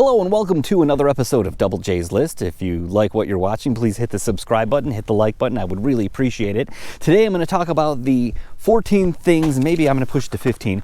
Hello and welcome to another episode of Double J's List. If you like what you're watching, please hit the subscribe button, hit the like button. I would really appreciate it. Today I'm going to talk about the 14 things, maybe I'm going to push to 15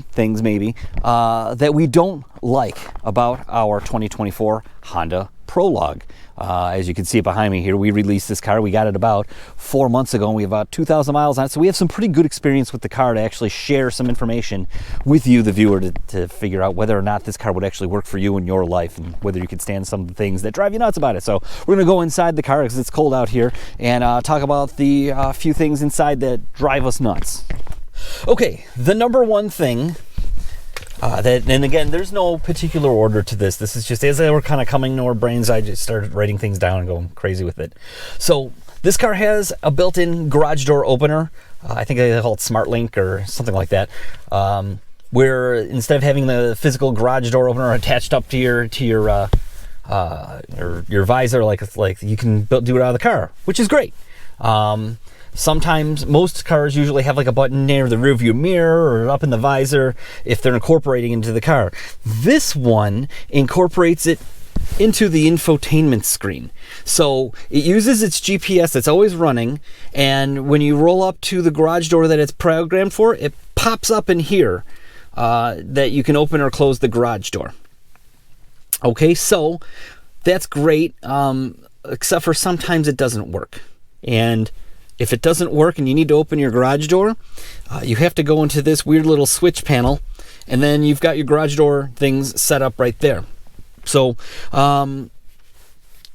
things maybe, that we don't like about our 2024 Honda Prologue. As you can see behind me here, we released this car. We got it about 4 months ago, and we have about 2,000 miles on it. So we have some pretty good experience with the car to actually share some information with you, the viewer, to figure out whether or not this car would actually work for you in your life and whether you could stand some of the things that drive you nuts about it. So we're going to go inside the car because it's cold out here and talk about the few things inside that drive us nuts. Okay, the number one thing and again, there's no particular order to this. This is just as they were kind of coming to our brains, I just started writing things down and going crazy with it. So this car has a built-in garage door opener. I think they call it Smart Link or something like that. Where instead of having the physical garage door opener attached up to your visor, like you can do it out of the car, which is great. Sometimes, most cars usually have like a button near the rearview mirror or up in the visor if they're incorporating into the car. This one incorporates it into the infotainment screen. So it uses its GPS that's always running, and when you roll up to the garage door that it's programmed for, it pops up in here that you can open or close the garage door. Okay, so that's great, except for sometimes it doesn't work. And if it doesn't work and you need to open your garage door, you have to go into this weird little switch panel, and then you've got your garage door things set up right there. So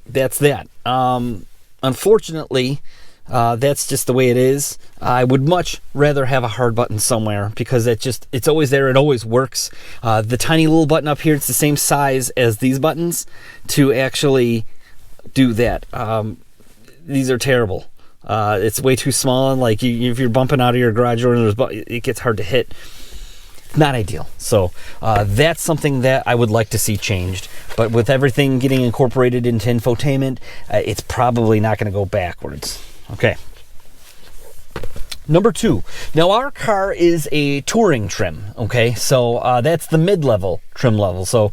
that's that. Unfortunately, that's just the way it is. I would much rather have a hard button somewhere because it's always there. It always works. The tiny little button up here, it's the same size as these buttons to actually do that. These are terrible. It's way too small, and like if you're bumping out of your garage door, it gets hard to hit. Not ideal. So that's something that I would like to see changed. But with everything getting incorporated into infotainment, it's probably not going to go backwards. Okay. Number 2. Now our car is a touring trim. Okay, so that's the mid-level trim level. So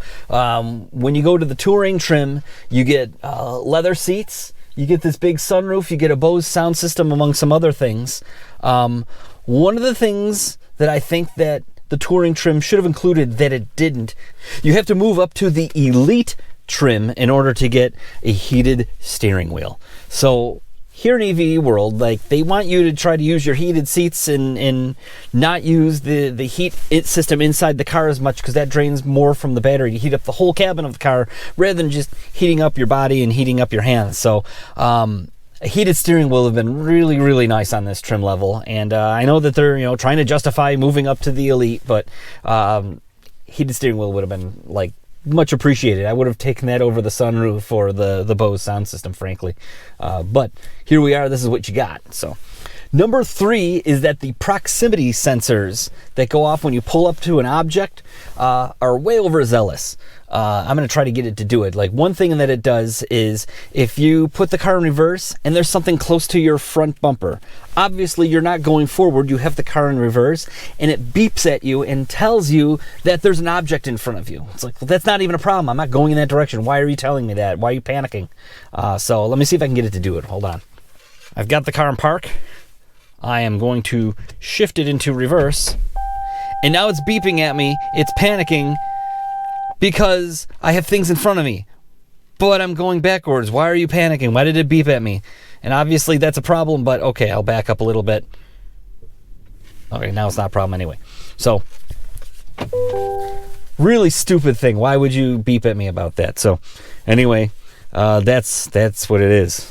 when you go to the touring trim, you get leather seats. You get this big sunroof, you get a Bose sound system, among some other things. One of the things that I think that the touring trim should have included that it didn't, you have to move up to the elite trim in order to get a heated steering wheel. So here in EV world, like, they want you to try to use your heated seats and not use the heat system inside the car as much, because that drains more from the battery to heat up the whole cabin of the car rather than just heating up your body and heating up your hands. So a heated steering wheel have been really, really nice on this trim level, and I know that they're trying to justify moving up to the elite, but heated steering wheel would have been like much appreciated. I would have taken that over the sunroof or the Bose sound system, frankly. But here we are. This is what you got. So number 3 is that the proximity sensors that go off when you pull up to an object are way overzealous. I'm going to try to get it to do it. Like, one thing that it does is if you put the car in reverse and there's something close to your front bumper, obviously you're not going forward, you have the car in reverse, and it beeps at you and tells you that there's an object in front of you. It's like, well, that's not even a problem. I'm not going in that direction. Why are you telling me that? Why are you panicking? So let me see if I can get it to do it. Hold on. I've got the car in park. I am going to shift it into reverse, and now it's beeping at me. It's panicking because I have things in front of me, but I'm going backwards. Why are you panicking? Why did it beep at me? And obviously that's a problem, but okay, I'll back up a little bit. Okay, now it's not a problem anyway. So, really stupid thing. Why would you beep at me about that? So, anyway, that's what it is.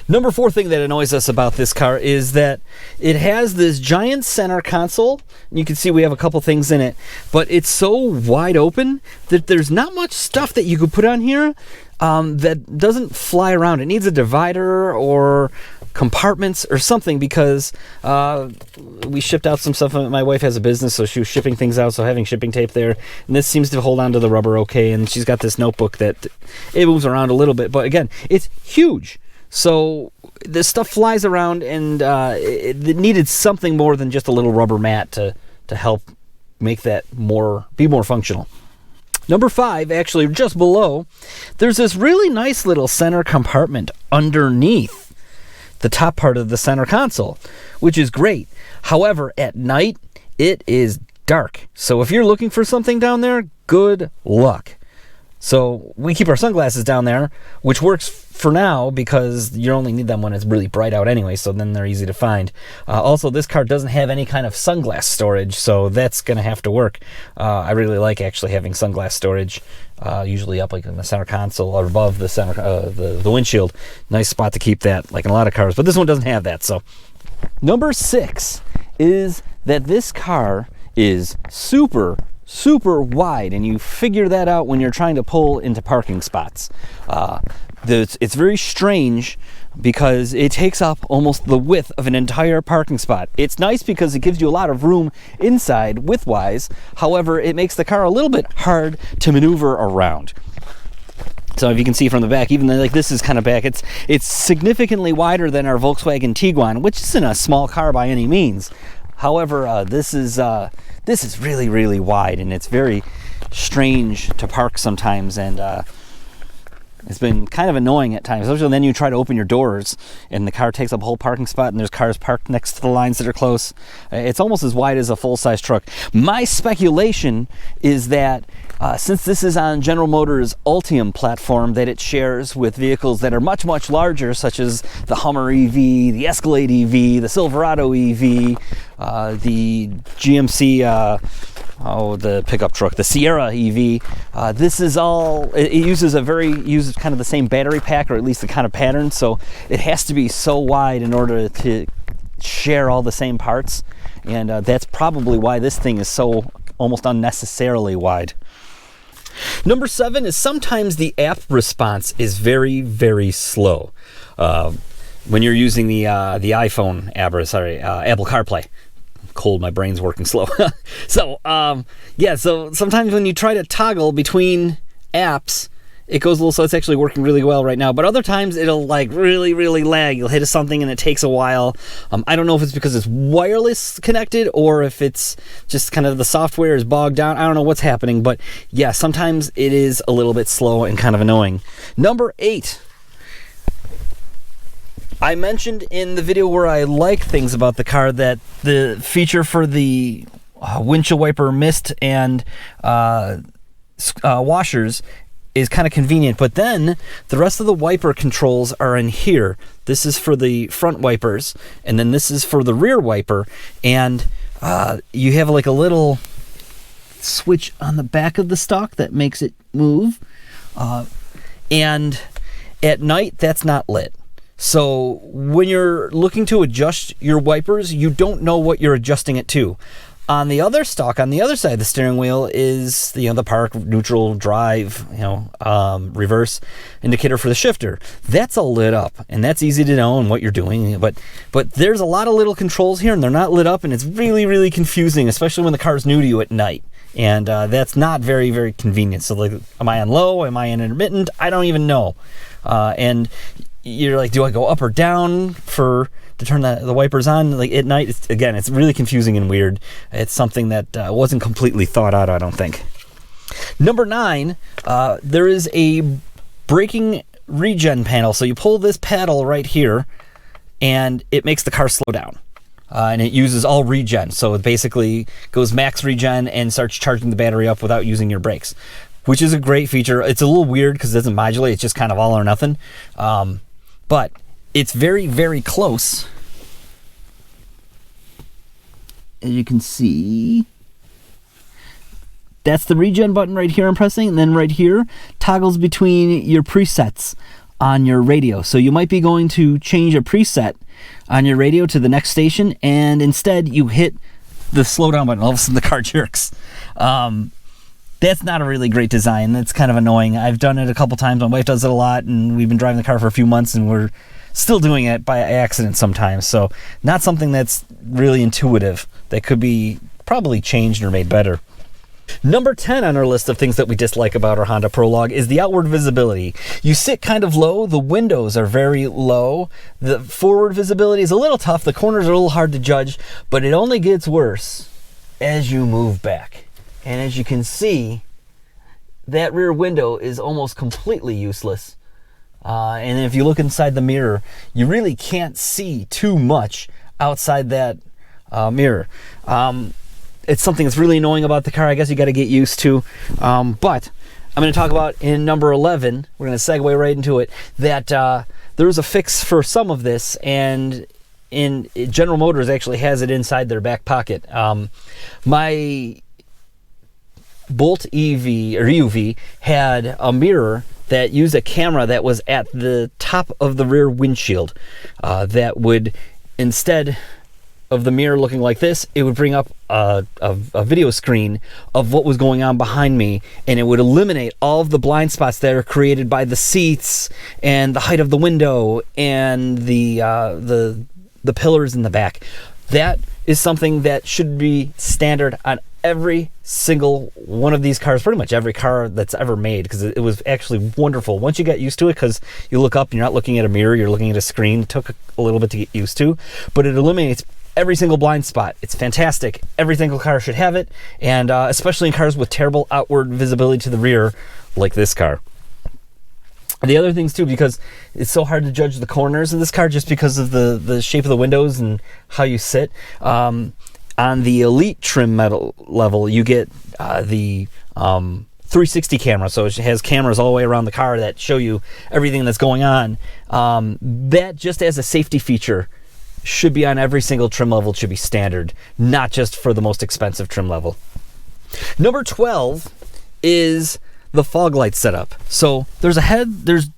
Number 4 thing that annoys us about this car is that it has this giant center console. You can see we have a couple things in it, but it's so wide open that there's not much stuff that you could put on here that doesn't fly around. It needs a divider or compartments or something, because we shipped out some stuff. My wife has a business, so she was shipping things out, so having shipping tape there, and this seems to hold on to the rubber okay, and she's got this notebook that it moves around a little bit, but again, it's huge. So this stuff flies around, and it needed something more than just a little rubber mat to help make that be more functional. Number 5, actually just below, there's this really nice little center compartment underneath the top part of the center console, which is great. However, at night, it is dark. So if you're looking for something down there, good luck. So we keep our sunglasses down there, which works for now because you only need them when it's really bright out anyway, so then they're easy to find. Also, this car doesn't have any kind of sunglass storage, so that's going to have to work. I really like actually having sunglass storage, usually up like in the center console or above the center, the windshield. Nice spot to keep that, like in a lot of cars, but this one doesn't have that. So number 6 is that this car is super wide, and you figure that out when you're trying to pull into parking spots. It's very strange because it takes up almost the width of an entire parking spot. It's nice because it gives you a lot of room inside width-wise. However, it makes the car a little bit hard to maneuver around. So if you can see from the back, even though like this is kind of back, it's significantly wider than our Volkswagen Tiguan, which isn't a small car by any means. However, this is really wide, and it's very strange to park sometimes, and it's been kind of annoying at times, especially then you try to open your doors and the car takes up a whole parking spot and there's cars parked next to the lines that are close. It's almost as wide as a full-size truck. My speculation is that since this is on General Motors' Ultium platform that it shares with vehicles that are much larger, such as the Hummer EV, the Escalade EV, the Silverado EV, the GMC the pickup truck, the Sierra EV. This is all, it uses kind of the same battery pack, or at least the kind of pattern, so it has to be so wide in order to share all the same parts, and that's probably why this thing is so almost unnecessarily wide. Number 7 is sometimes the app response is very slow when you're using the iPhone app, or Apple CarPlay. Cold, my brain's working slow. So sometimes when you try to toggle between apps, it goes a little slow. It's actually working really well right now, but other times it'll like really lag. You'll hit something and it takes a while. I don't know if it's because it's wireless connected or if it's just kind of the software is bogged down. I don't know what's happening, but yeah, sometimes it is a little bit slow and kind of annoying. Number 8. I mentioned in the video where I like things about the car that the feature for the windshield wiper mist and washers is kind of convenient, but then the rest of the wiper controls are in here. This is for the front wipers, and then this is for the rear wiper, and you have like a little switch on the back of the stock that makes it move, and at night that's not lit. So when you're looking to adjust your wipers, you don't know what you're adjusting it to. On the other stock, on the other side of the steering wheel is the park, neutral, drive, reverse indicator for the shifter. That's all lit up, and that's easy to know and what you're doing. But there's a lot of little controls here, and they're not lit up, and it's really confusing, especially when the car's new to you at night. And that's not very convenient. So like, am I on low? Am I on intermittent? I don't even know. And you're like, do I go up or down to turn the wipers on? Like at night, it's really confusing and weird. It's something that wasn't completely thought out, I don't think. Number 9, there is a braking regen panel. So you pull this paddle right here, and it makes the car slow down. And it uses all regen. So it basically goes max regen and starts charging the battery up without using your brakes, which is a great feature. It's a little weird because it doesn't modulate. It's just kind of all or nothing. But it's very close. As you can see, that's the regen button right here I'm pressing, and then right here toggles between your presets on your radio. So you might be going to change a preset on your radio to the next station, and instead you hit the slow down button. All of a sudden the car jerks. That's not a really great design. That's kind of annoying. I've done it a couple times. My wife does it a lot, and we've been driving the car for a few months, and we're still doing it by accident sometimes. So not something that's really intuitive. That could be probably changed or made better. Number 10 on our list of things that we dislike about our Honda Prologue is the outward visibility. You sit kind of low. The windows are very low. The forward visibility is a little tough. The corners are a little hard to judge, but it only gets worse as you move back. And as you can see, that rear window is almost completely useless. And if you look inside the mirror, you really can't see too much outside that mirror. It's something that's really annoying about the car. I guess you got to get used to. But I'm going to talk about in number 11, we're going to segue right into it, that there was a fix for some of this, and General Motors actually has it inside their back pocket. My Bolt EV or UV had a mirror that used a camera that was at the top of the rear windshield that would, instead of the mirror looking like this, it would bring up a video screen of what was going on behind me, and it would eliminate all of the blind spots that are created by the seats and the height of the window and the pillars in the back. That is something that should be standard on every single one of these cars, pretty much every car that's ever made, because it was actually wonderful once you got used to it, because you look up and you're not looking at a mirror, you're looking at a screen. It took a little bit to get used to, but it eliminates every single blind spot. It's fantastic. Every single car should have it, and especially in cars with terrible outward visibility to the rear like this car. The other things too, because it's so hard to judge the corners of this car just because of the shape of the windows and how you sit. On the Elite trim metal level, you get the 360 camera, so it has cameras all the way around the car that show you everything that's going on. That, just as a safety feature, should be on every single trim level. It should be standard, not just for the most expensive trim level. Number 12 is the fog light setup. So there's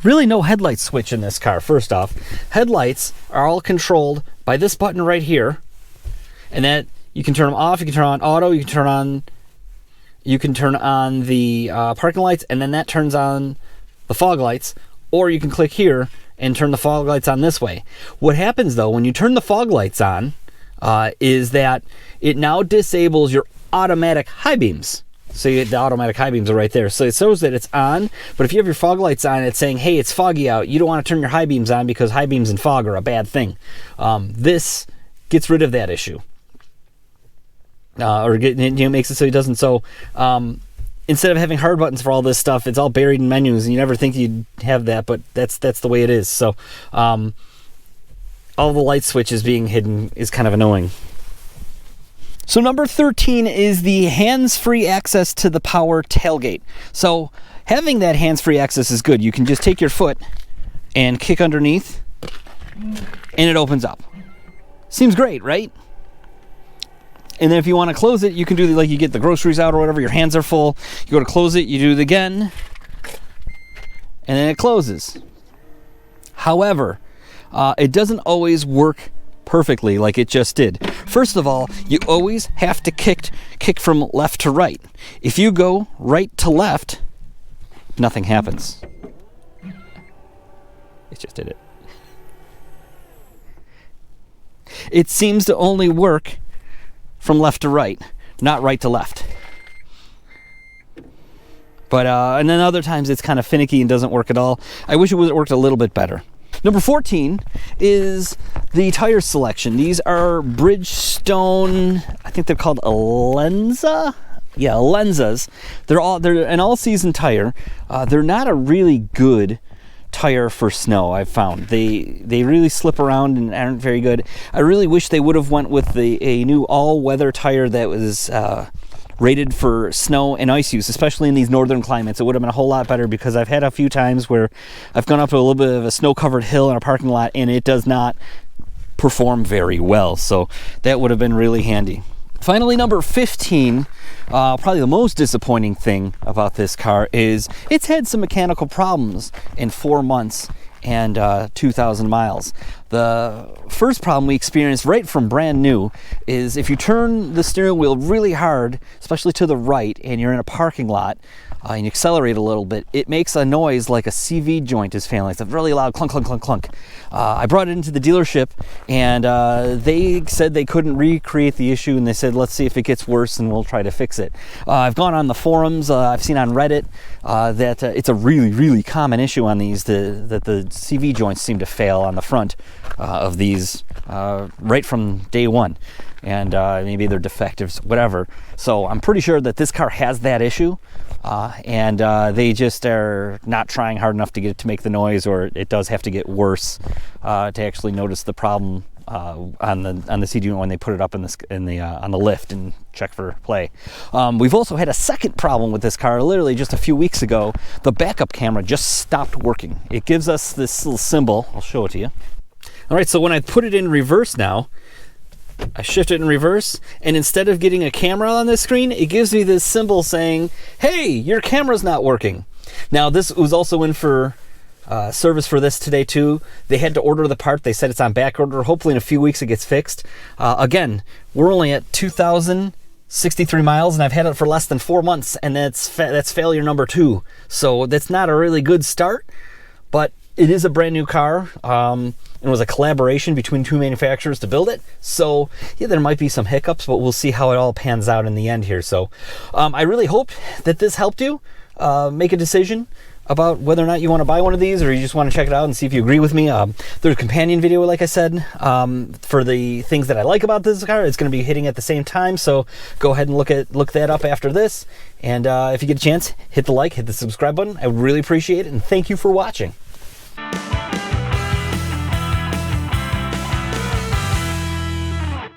really no headlight switch in this car. First off, headlights are all controlled by this button right here, and that you can turn them off, you can turn on auto, you can turn on the parking lights, and then that turns on the fog lights, or you can click here and turn the fog lights on this way. What happens though when you turn the fog lights on is that it now disables your automatic high beams. So the automatic high beams are right there. So it shows that it's on, but if you have your fog lights on, it's saying, hey, it's foggy out. You don't want to turn your high beams on because high beams and fog are a bad thing. This gets rid of that issue. Makes it so it doesn't. So instead of having hard buttons for all this stuff, it's all buried in menus, and you never think you'd have that, but that's the way it is. So all the light switches being hidden is kind of annoying. So number 13 is the hands-free access to the power tailgate. So having that hands-free access is good. You can just take your foot and kick underneath, and it opens up. Seems great, right? And then if you want to close it, you can do like you get the groceries out or whatever, your hands are full, you go to close it, you do it again, and then it closes. However, it doesn't always work perfectly like it just did. First of all, you always have to kick from left to right. If you go right to left, nothing happens. It just did it. It seems to only work from left to right, not right to left. But and then other times it's kind of finicky and doesn't work at all. I wish it worked a little bit better. Number 14 is the tire selection. These are Bridgestone, I think they're called Alenza. Yeah, Alenzas. They're an all-season tire. They're not a really good tire for snow, I've found. They really slip around and aren't very good. I really wish they would have went with a new all-weather tire that was rated for snow and ice use, especially in these northern climates. It would have been a whole lot better, because I've had a few times where I've gone up to a little bit of a snow-covered hill in a parking lot and it does not perform very well. So that would have been really handy. Finally, number 15, probably the most disappointing thing about this car is it's had some mechanical problems in 4 months and 2,000 miles. The first problem we experienced right from brand new is if you turn the steering wheel really hard, especially to the right, and you're in a parking lot, and you accelerate a little bit, it makes a noise like a CV joint is failing. It's a really loud clunk, clunk, clunk, clunk. I brought it into the dealership, and they said they couldn't recreate the issue, and they said, let's see if it gets worse, and we'll try to fix it. I've gone on the forums, I've seen on Reddit that it's a really, really common issue on these, that the CV joints seem to fail on the front of these right from day one. and maybe they're defective, whatever. So I'm pretty sure that this car has that issue, and they just are not trying hard enough to get it to make the noise, or it does have to get worse to actually notice the problem on the seat unit when they put it up on the lift and check for play. We've also had a second problem with this car. Literally just a few weeks ago, the backup camera just stopped working. It gives us this little symbol. I'll show it to you. All right, so when I put it in reverse now, I shift it in reverse, and instead of getting a camera on this screen, it gives me this symbol saying, hey, your camera's not working. Now, this was also in for service for this today too. They had to order the part. They said it's on back order. Hopefully in a few weeks it gets fixed. Again, we're only at 2,063 miles, and I've had it for less than 4 months, and that's failure number 2. So that's not a really good start, but it is a brand new car. It was a collaboration between 2 manufacturers to build it. So yeah, there might be some hiccups, but we'll see how it all pans out in the end here. So I really hope that this helped you make a decision about whether or not you want to buy one of these, or you just want to check it out and see if you agree with me. There's a companion video, like I said, for the things that I like about this car. It's going to be hitting at the same time, so go ahead and look that up after this. And if you get a chance, hit the like, hit the subscribe button. I would really appreciate it, and thank you for watching.